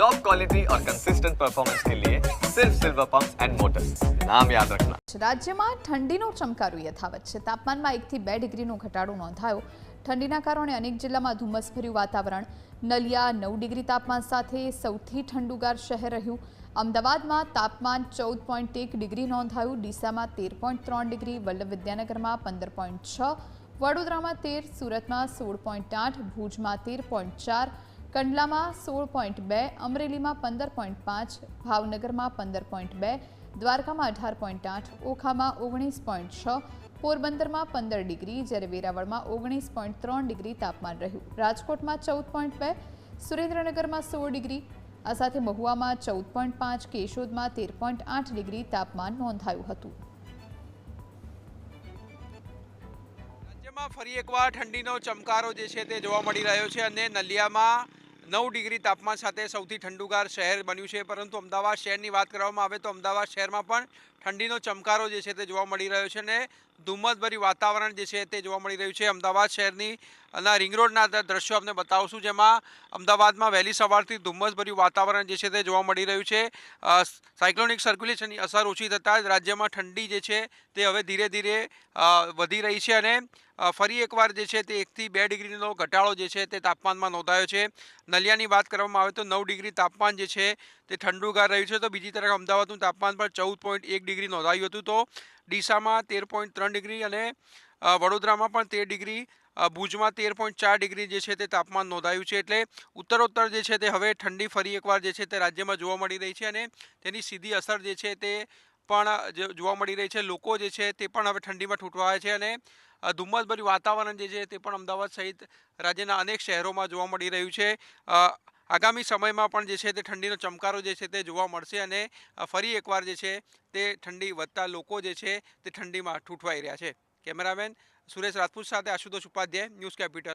Top quality और consistent performance के लिए सिर्फ सिल्वर पंप्स एंड मोटर्स, नाम याद रखना। રાજ્યમાં ઠંડીનો ચમકારો યથાવત છે। તાપમાનમાં 1 થી 2 ડિગ્રીનો ઘટાડો નોંધાયો। ઠંડીના કારણે અનેક જિલ્લામાં ધુમ્મસભર્યું વાતાવરણ। નલિયા 9 ડિગ્રી તાપમાન સાથે સૌથી ઠંડુગાર શહેર રહ્યું। અમદાવાદમાં તાપમાન 14.1 ડિગ્રી નોંધાયું। ડીસામાં 13.3 ડિગ્રી, વલ્લભ વિદ્યાનગરમાં 15.6, વડોદરામાં 13, સુરતમાં 16.8, ભુજમાં 13.4, કંડલામાં 16.2, અમરેલીમાં 15.5, ભાવનગરમાં 15.2, દ્વારકામાં 18.8, ઓખામાં 19.6, પોરબંદરમાં 15 ડિગ્રી, જ્યારે વેરાવળમાં 19.3 ડિગ્રી તાપમાન રહ્યું। રાજકોટમાં 14.2, સુરેન્દ્રનગરમાં 16 ડિગ્રી, આ સાથે મહુવામાં 14.5, કેશોદમાં 13.8 ડિગ્રી તાપમાન નોંધાયું હતું। રાજ્યમાં ફરી એકવાર ઠંડીનો ચમકારો જે છે તે જોવા મળી રહ્યો છે અને નલિયામાં 9 ડિગ્રી તાપમાન સાથે સૌથી ઠંડુગાર શહેર બન્યું છે। પરંતુ અમદાવાદ શહેરની વાત કરવામાં આવે તો અમદાવાદ શહેરમાં પણ ઠંડીનો ચમકારો જે છે તે જોવા મળી રહ્યો છે અને ધુમ્મસભર્યું વાતાવરણ જે છે તે જોવા મળી રહ્યું છે। અમદાવાદ શહેરની રિંગ રોડના દ્રશ્યો આપણે બતાવશું, જેમાં અમદાવાદમાં વહેલી સવારથી ધુમ્મસભર્યું વાતાવરણ જે છે તે જોવા મળી રહ્યું છે। સાયક્લોનિક સર્ક્યુલેશનની અસર ઓછી થતાં જ રાજ્યમાં ઠંડી જે છે તે હવે ધીરે ધીરે વધી રહી છે અને ફરી એકવાર જે છે તે 1 થી 2 ડિગ્રીનો ઘટાડો જે છે તે તાપમાનમાં નોંધાયો છે। નલિયાની વાત કરવામાં આવે તો 9 ડિગ્રી તાપમાન જે છે તે ઠંડુગાર રહ્યું છે, તો બીજી તરફ અમદાવાદનું તાપમાન પણ 14.1 ડિગ્રી નોંધાયું હતું। તો ડીસામાં 13.3 ડિગ્રી અને વડોદરામાં પણ 13 ડિગ્રી, ભુજમાં 13.4 ડિગ્રી જે છે તે તાપમાન નોંધાયું છે। એટલે ઉત્તરોત્તર જે છે તે હવે ઠંડી ફરી એકવાર જે છે તે રાજ્યમાં જોવા મળી રહી છે અને તેની સીધી અસર જે છે તે પણ જોવા મળી રહી છે। લોકો જે છે તે પણ હવે ઠંડીમાં ઠૂંઠવાયા છે અને ધુમ્મસભર્યું વાતાવરણ જે છે તે પણ અમદાવાદ સહિત રાજ્યના અનેક શહેરોમાં જોવા મળી રહ્યું છે। આગામી સમયમાં પણ જે છે તે ઠંડીનો ચમકારો જે છે તે જોવા મળશે અને ફરી એકવાર જે છે તે ઠંડી વધતા લોકો જે છે તે ઠંડીમાં ઠૂંઠવાઈ રહ્યા છે। કેમેરામેન સુરેશ રાજપૂત સાથે આશુતોષ ઉપાધ્યાય, ન્યૂઝ કેપિટલ।